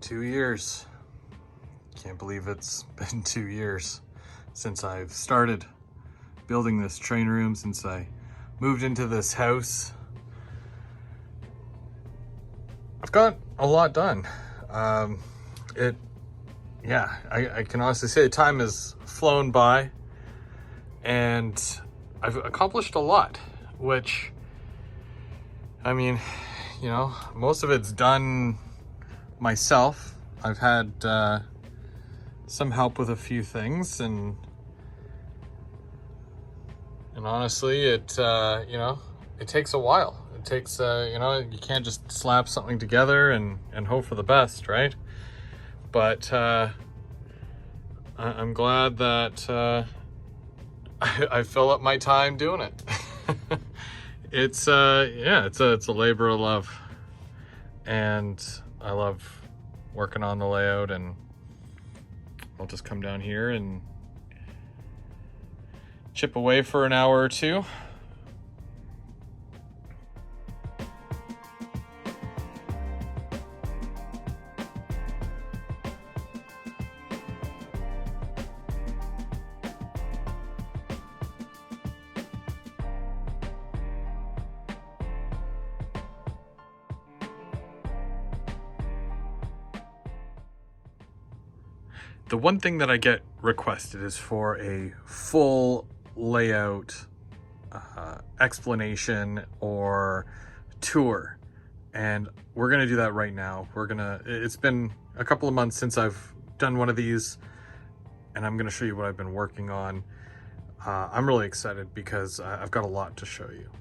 2 years. Can't believe it's been 2 years since I've started building this train room, since I moved into this house. I've got a lot done. I can honestly say time has flown by and I've accomplished a lot, which, I mean, you know, most of it's done myself. I've had some help with a few things, and honestly, it takes a while. It takes you can't just slap something together and hope for the best, right? But I'm glad that I fill up my time doing it. It's a labor of love, and I love working on the layout. And I'll just come down here and chip away for an hour or two. The one thing that I get requested is for a full layout explanation or tour, and we're gonna do that right now. It's been a couple of months since I've done one of these, and I'm gonna show you what I've been working on. I'm really excited because I've got a lot to show you.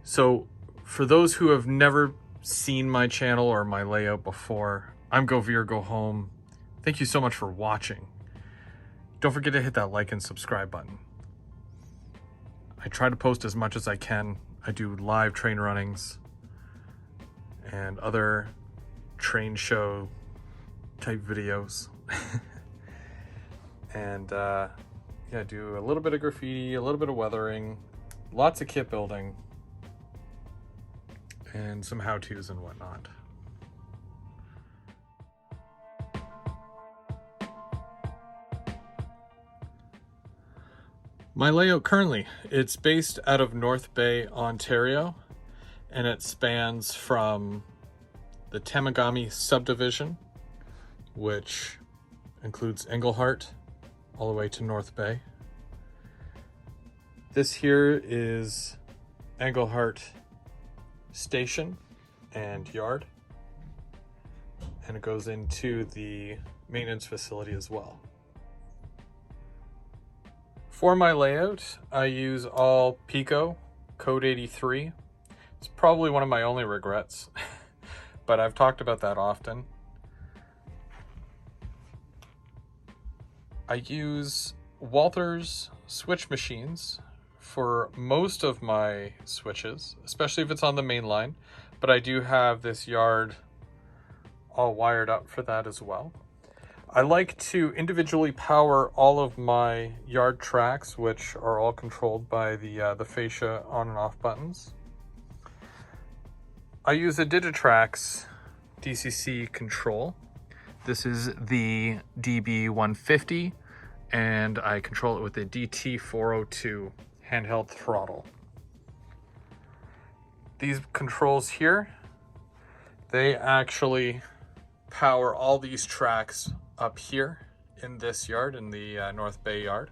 So for those who have never seen my channel or my layout before, I'm Go Veer, Go Home. Thank you so much for watching. Don't forget to hit that like and subscribe button. I try to post as much as I can. I do live train runnings and other train show type videos. And do a little bit of graffiti, a little bit of weathering, lots of kit building, and some how-tos and whatnot. My layout currently, it's based out of North Bay, Ontario, and it spans from the Tamagami subdivision, which includes Englehart, all the way to North Bay. This here is Englehart Station and Yard, and it goes into the maintenance facility as well. For my layout, I use all Pico Code 83. It's probably one of my only regrets, but I've talked about that often. I use Walther's switch machines for most of my switches, especially if it's on the main line, but I do have this yard all wired up for that as well. I like to individually power all of my yard tracks, which are all controlled by the fascia on and off buttons. I use a Digitrax DCC control. This is the DB150, and I control it with the DT402 handheld throttle. These controls here, they actually power all these tracks up here in this yard, in the North Bay yard.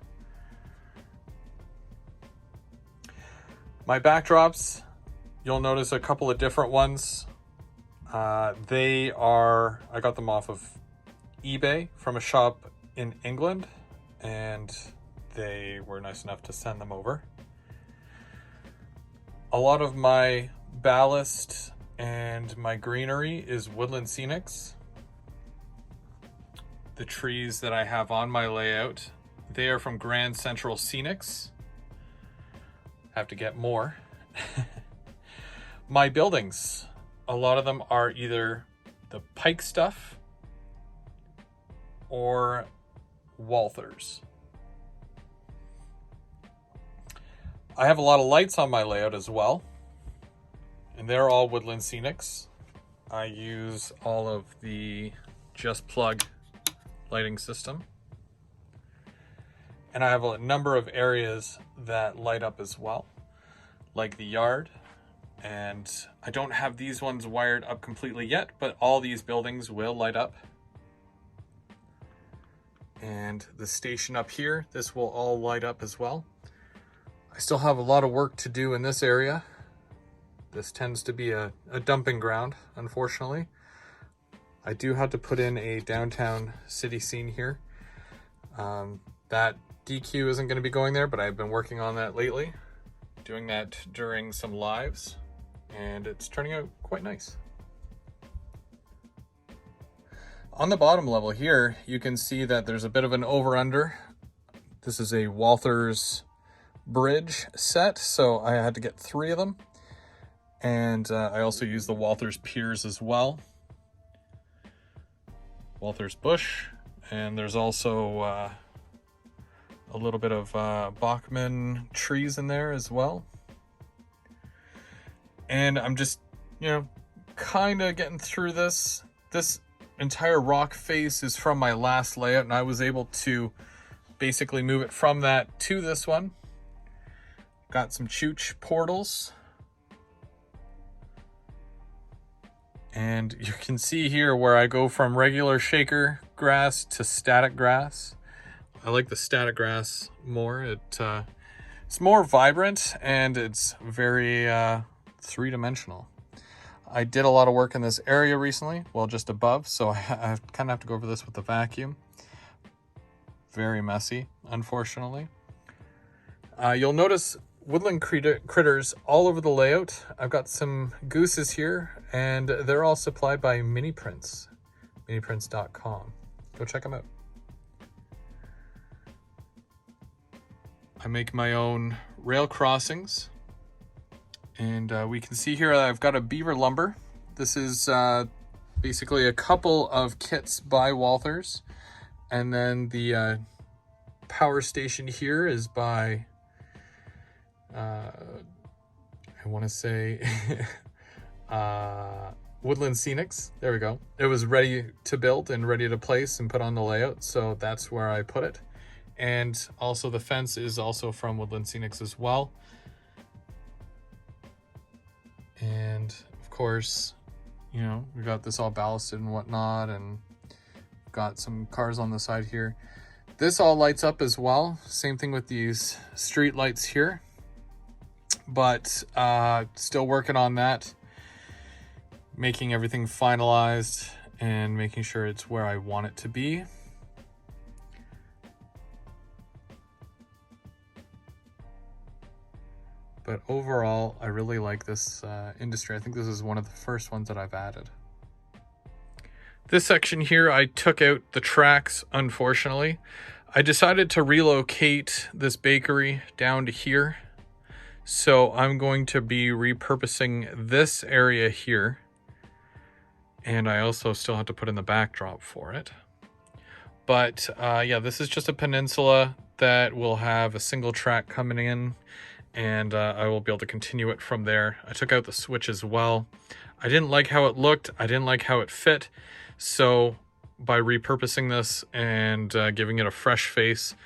My backdrops, you'll notice a couple of different ones. I got them off of eBay from a shop in England, and they were nice enough to send them over. A lot of my ballast and my greenery is Woodland Scenics. The trees that I have on my layout, they are from Grand Central Scenics. Have to get more. My buildings, a lot of them are either the Pike stuff or Walther's. I have a lot of lights on my layout as well, and they're all Woodland Scenics. I use all of the Just Plug lighting system. And I have a number of areas that light up as well, like the yard. And I don't have these ones wired up completely yet, but all these buildings will light up. And the station up here, this will all light up as well. I still have a lot of work to do in this area. This tends to be a dumping ground, unfortunately. I do have to put in a downtown city scene here. That DQ isn't going to be going there, but I've been working on that lately, doing that during some lives, and it's turning out quite nice. On the bottom level here, you can see that there's a bit of an over-under. This is a Walthers bridge set, so I had to get 3 of them. And I also use the Walthers piers as well. Walthers bush, and there's also a little bit of Bachman trees in there as well. And I'm just, kind of getting through this. This entire rock face is from my last layout, and I was able to basically move it from that to this one. Got some chooch portals. And you can see here where I go from regular shaker grass to static grass. I like the static grass more. It's more vibrant and it's very three-dimensional. I did a lot of work in this area recently, well, just above, so I kind of have to go over this with the vacuum. Very messy, unfortunately. You'll notice woodland critters all over the layout. I've got some gooses here, and they're all supplied by Mini Prints, miniprints.com. Go check them out. I make my own rail crossings, and we can see here I've got a beaver lumber. This is basically a couple of kits by Walthers, and then the power station here is by I want to say Woodland Scenics. There we go. It was ready to build and ready to place and put on the layout, so that's where I put it. And also the fence is also from Woodland Scenics as well. And of course, we got this all ballasted and whatnot, and got some cars on the side here. This all lights up as well. Same thing with these street lights here. But still working on that, making everything finalized and making sure it's where I want it to be. But overall, I really like this industry. I think this is one of the first ones that I've added. This section here, I took out the tracks, unfortunately. I decided to relocate this bakery down to here. So I'm going to be repurposing this area here. And I also still have to put in the backdrop for it. But yeah, this is just a peninsula that will have a single track coming in. And I will be able to continue it from there. I took out the switch as well. I didn't like how it looked. I didn't like how it fit. So by repurposing this and giving it a fresh face,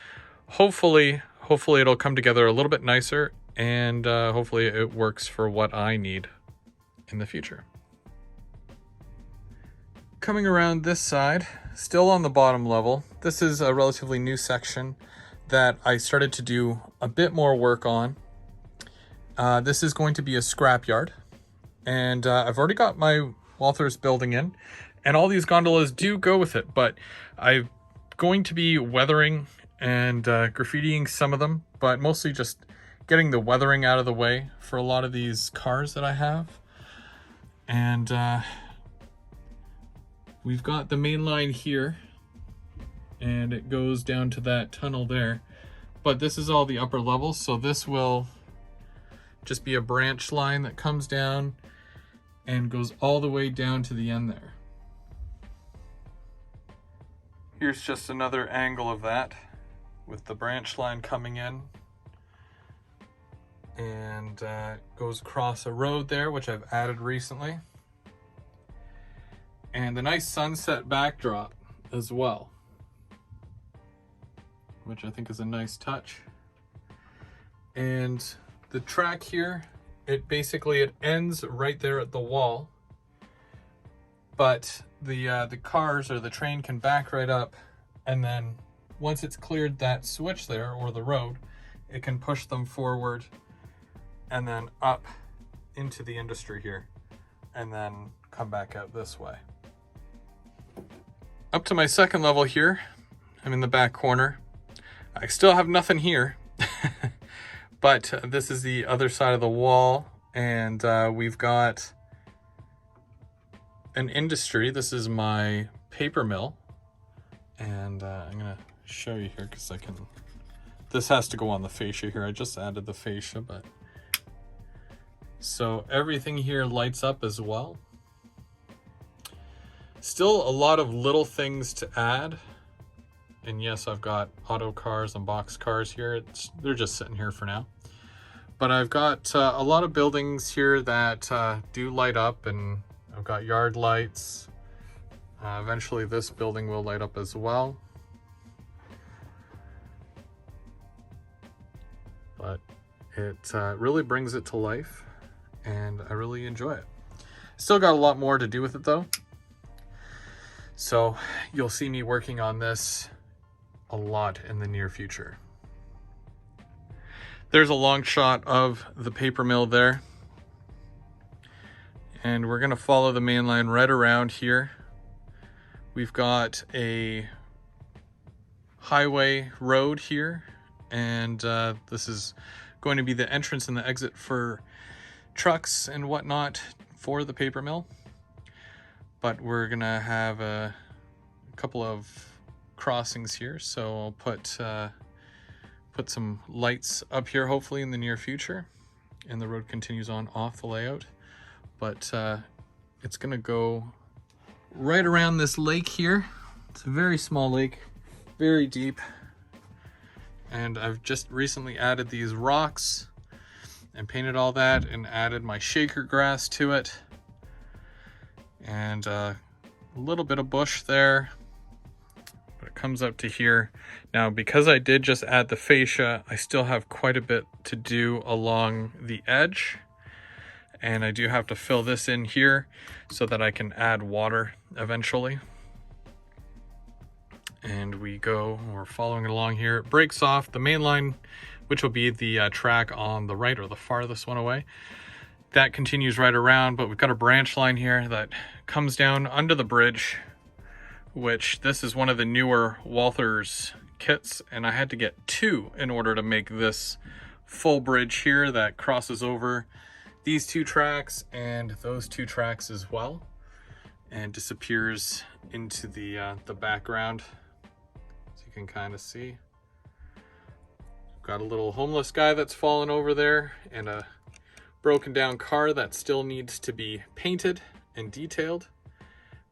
hopefully it'll come together a little bit nicer. And hopefully it works for what I need in the future. Coming around this side, still on the bottom level, this is a relatively new section that I started to do a bit more work on. This is going to be a scrapyard, and I've already got my Walthers building in, and all these gondolas do go with it, but I'm going to be weathering and graffitiing some of them, but mostly just getting the weathering out of the way for a lot of these cars that I have. And we've got the main line here, and it goes down to that tunnel there. But this is all the upper levels, so this will just be a branch line that comes down and goes all the way down to the end there. Here's just another angle of that with the branch line coming in. And goes across a road there, which I've added recently. And the nice sunset backdrop as well, which I think is a nice touch. And the track here, it ends right there at the wall, but the cars or the train can back right up, and then once it's cleared that switch there, or the road, it can push them forward and then up into the industry here, and then come back out this way. Up to my second level here, I'm in the back corner. I still have nothing here, but this is the other side of the wall, and we've got an industry. This is my paper mill, and I'm gonna show you here because this has to go on the fascia here. I just added the fascia, but so everything here lights up as well. Still a lot of little things to add. And yes, I've got auto cars and box cars here. They're just sitting here for now. But I've got a lot of buildings here that do light up, and I've got yard lights. Eventually this building will light up as well. But it really brings it to life, and I really enjoy it. Still got a lot more to do with it though. So you'll see me working on this a lot in the near future. There's a long shot of the paper mill there. And we're gonna follow the main line right around here. We've got a highway road here, and this is going to be the entrance and the exit for trucks and whatnot for the paper mill. But we're gonna have a couple of crossings here, so I'll put some lights up here hopefully in the near future, and the road continues on off the layout. But it's gonna go right around this lake here. It's a very small lake, very deep, and I've just recently added these rocks and painted all that and added my shaker grass to it, and a little bit of bush there. But it comes up to here. Now, because I did just add the fascia, I still have quite a bit to do along the edge. And I do have to fill this in here so that I can add water eventually. And we're following along here. It breaks off the main line, which will be the track on the right, or the farthest one away. That continues right around, but we've got a branch line here that comes down under the bridge, which this is one of the newer Walthers kits, and I had to get two in order to make this full bridge here that crosses over these two tracks and those two tracks as well, and disappears into the background, as you can kind of see. Got a little homeless guy that's fallen over there, and a broken down car that still needs to be painted and detailed.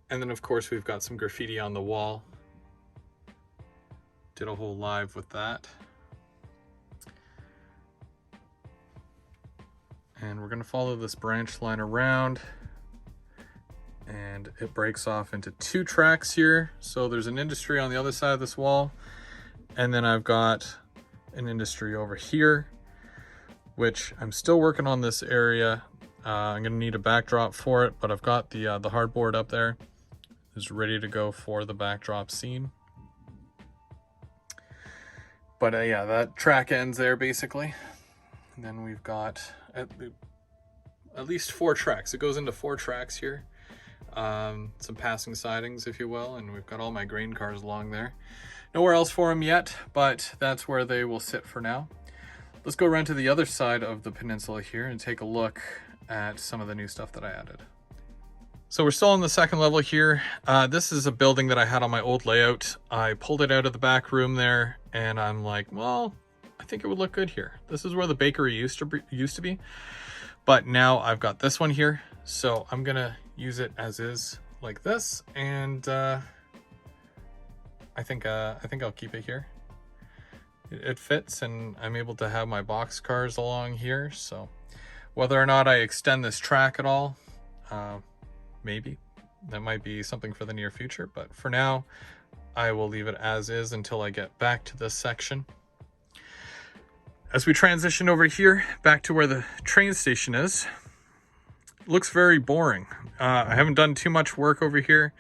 And then of course we've got some graffiti on the wall. Did a whole live with that. And we're gonna follow this branch line around, and it breaks off into two tracks here. So there's an industry on the other side of this wall, and then I've got an industry over here, which I'm still working on this area. I'm gonna need a backdrop for it, but I've got the hardboard up there. It's ready to go for the backdrop scene. But yeah, that track ends there basically. And then we've got at least 4 tracks. It goes into 4 tracks here. Some passing sidings, if you will, and we've got all my grain cars along there. Nowhere else for them yet, but that's where they will sit for now. Let's go around to the other side of the peninsula here and take a look at some of the new stuff that I added. So we're still on the second level here. This is a building that I had on my old layout. I pulled it out of the back room there, and I'm like, well, I think it would look good here. This is where the bakery used to be. But now I've got this one here, so I'm gonna use it as is, like this, and I think I'll keep it here. It fits, and I'm able to have my box cars along here. So whether or not I extend this track at all, maybe, That might be something for the near future, but for now, I will leave it as is until I get back to this section. As we transition over here, back to where the train station is, looks very boring. I haven't done too much work over here,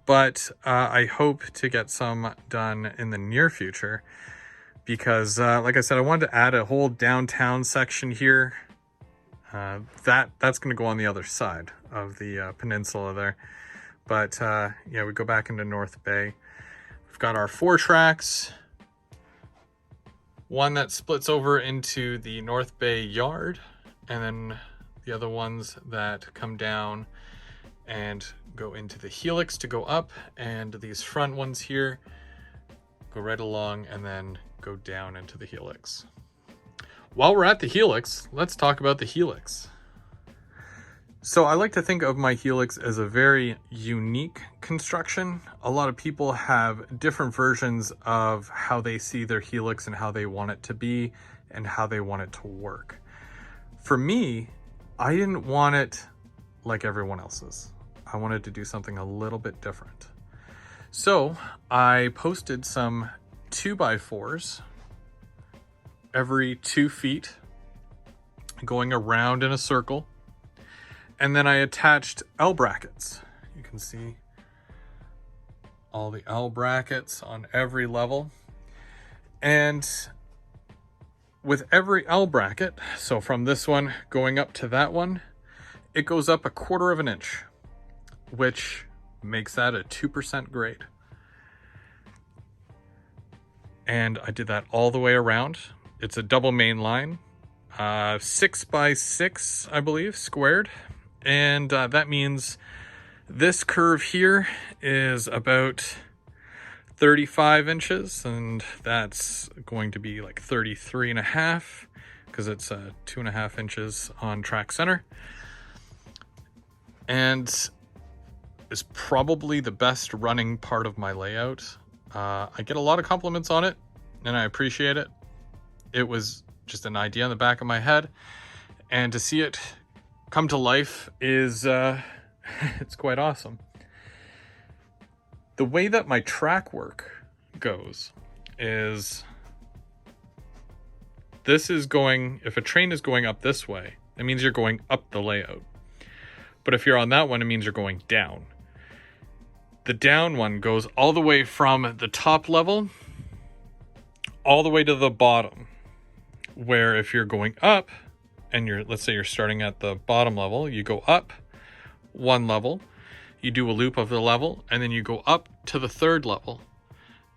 but I hope to get some done in the near future because, like I said, I wanted to add a whole downtown section here. That's going to go on the other side of the peninsula there. But yeah, we go back into North Bay. We've got our 4 tracks. One that splits over into the North Bay yard, and then the other ones that come down and go into the Helix to go up, and these front ones here go right along and then go down into the Helix. While we're at the Helix, let's talk about the Helix. So I like to think of my Helix as a very unique construction. A lot of people have different versions of how they see their Helix and how they want it to be and how they want it to work. For me, I didn't want it like everyone else's. I wanted to do something a little bit different. So I posted some 2x4s every 2 feet going around in a circle. And then I attached L brackets. You can see all the L brackets on every level. And with every L bracket, so from this one going up to that one, it goes up 1/4 inch, which makes that a 2% grade. And I did that all the way around. It's a double main line, 6x6, I believe, squared. And that means this curve here is about 35 inches, and that's going to be like 33.5 because it's 2.5 inches on track center. And is probably the best running part of my layout. I get a lot of compliments on it, and I appreciate it. It was just an idea in the back of my head, and to see it come to life is it's quite awesome. The way that my track work goes is this is going, if a train is going up this way, it means you're going up the layout. But if you're on that one, it means you're going down. The down one goes all the way from the top level all the way to the bottom, where if you're going up and let's say you're starting at the bottom level, you go up 1 level, you do a loop of the level, and then you go up to the 3rd level.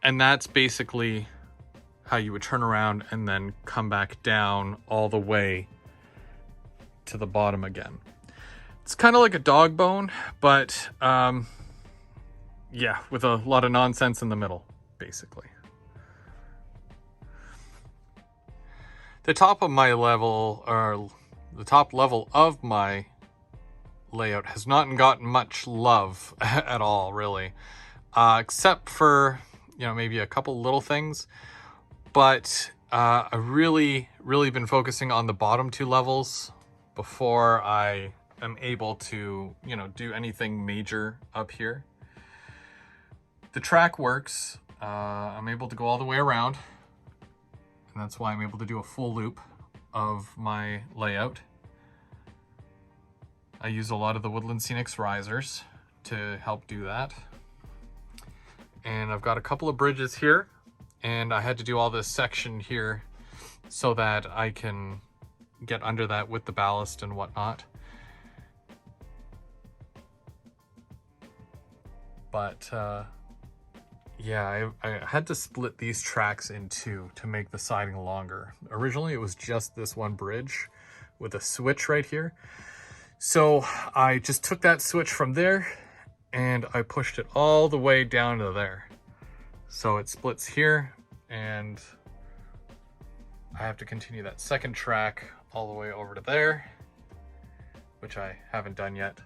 And that's basically how you would turn around and then come back down all the way to the bottom again. It's kind of like a dog bone, but yeah, with a lot of nonsense in the middle, basically. The top of my level, or the top level of my layout, has not gotten much love at all, really, except for, you know, maybe a couple little things. But I've really been focusing on the bottom 2 levels before I am able to, you know, do anything major up here. The track works. I'm able to go all the way around. And that's why I'm able to do a full loop of my layout. I use a lot of the Woodland Scenics risers to help do that. And I've got a couple of bridges here, and I had to do all this section here so that I can get under that with the ballast and whatnot. But yeah, I had to split these tracks in 2 to make the siding longer. Originally, it was just this one bridge with a switch right here. So I just took that switch from there and I pushed it all the way down to there. So it splits here, and I have to continue that 2nd track all the way over to there, which I haven't done yet.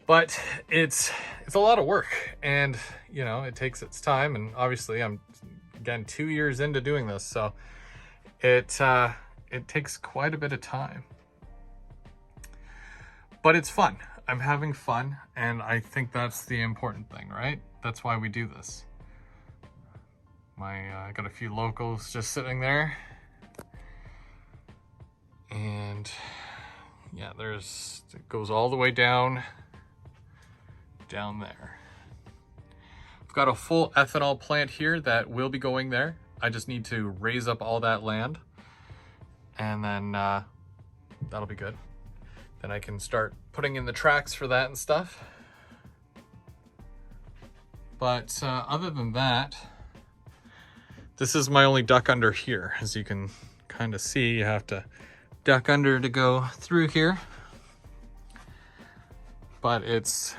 But it's a lot of work, and you know, it takes its time, and obviously I'm again 2 years into doing this, so it takes quite a bit of time. But it's fun. I'm having fun, and I think that's the important thing, right? That's why we do this. I got a few locals just sitting there. And yeah, it goes all the way down there. I've got a full ethanol plant here that will be going there. I just need to raise up all that land, and then that'll be good. Then I can start putting in the tracks for that and stuff. But other than that, this is my only duck under here. As you can kind of see, you have to duck under to go through here. But it's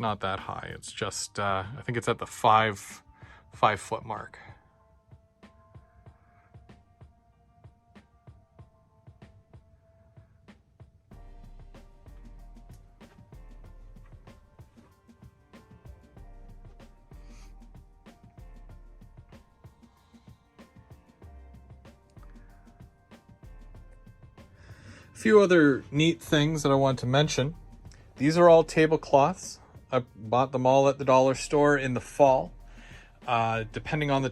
not that high. It's just, I think it's at the 5 foot mark. A few other neat things that I want to mention. These are all tablecloths. I bought them all at the dollar store in the fall. Depending on the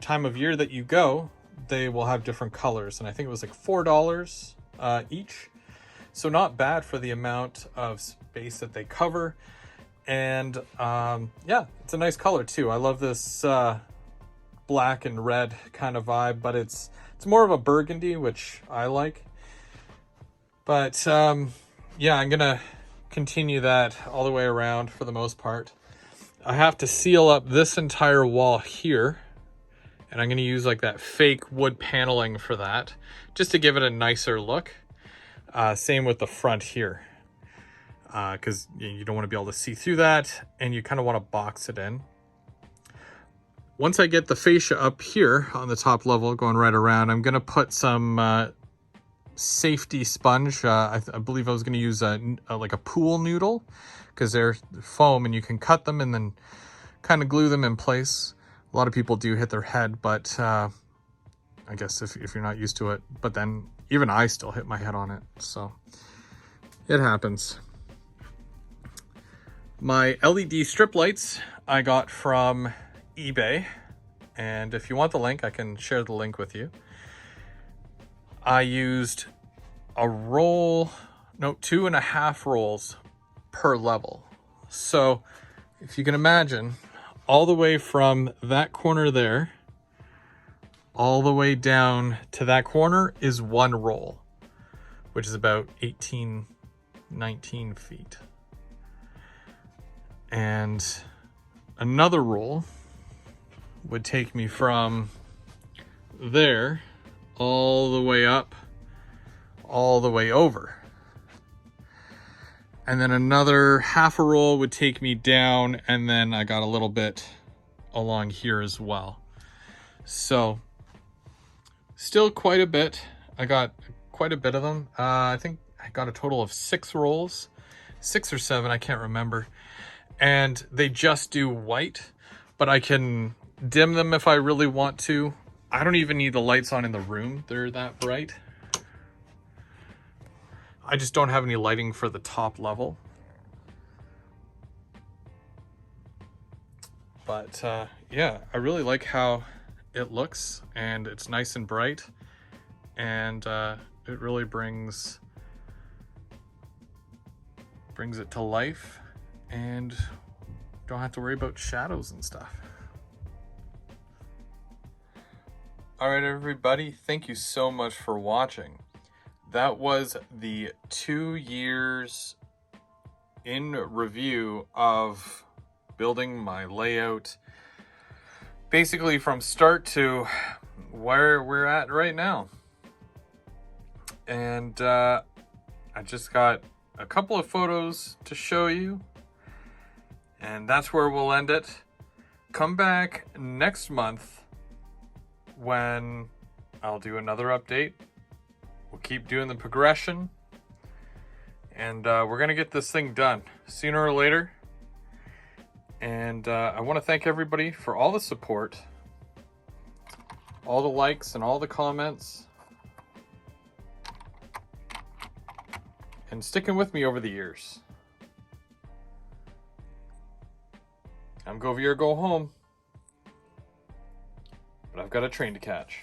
time of year that you go, they will have different colors. And I think it was like $4 each. So not bad for the amount of space that they cover. And yeah, it's a nice color too. I love this black and red kind of vibe, but it's more of a burgundy, which I like. But yeah, I'm gonna continue that all the way around for the most part. I have to seal up this entire wall here, and I'm gonna use like that fake wood paneling for that, just to give it a nicer look. Same with the front here, because you don't want to be able to see through that, and you kind of want to box it in. Once I get the fascia up here on the top level going right around, I'm gonna put some safety sponge. I believe I was going to use like a pool noodle, because they're foam and you can cut them and then kind of glue them in place. A lot of people do hit their head, but I guess if you're not used to it, but then even I still hit my head on it, so it happens. My LED strip lights I got from eBay, and if you want the link, I can share the link with you. I used a roll, no, 2.5 rolls per level. So if you can imagine, all the way from that corner there, all the way down to that corner is one roll, which is about 18, 19 feet. And another roll would take me from there all the way up, all the way over. And then another half a roll would take me down, and then I got a little bit along here as well. So still quite a bit. I got quite a bit of them. I think I got a total of 6 rolls, 6 or 7, I can't remember. And they just do white, but I can dim them if I really want to. I don't even need the lights on in the room. They're that bright. I just don't have any lighting for the top level. But yeah, I really like how it looks, and it's nice and bright, and it really brings it to life, and don't have to worry about shadows and stuff. All right, everybody, thank you so much for watching. That was the 2 years in review of building my layout, basically from start to where we're at right now. And I just got a couple of photos to show you, and that's where we'll end it. Come back next month when I'll do another update. We'll keep doing the progression, and we're gonna get this thing done sooner or later. And I want to thank everybody for all the support, all the likes and all the comments, and sticking with me over the years. I'm go veer, go home. But I've got a train to catch.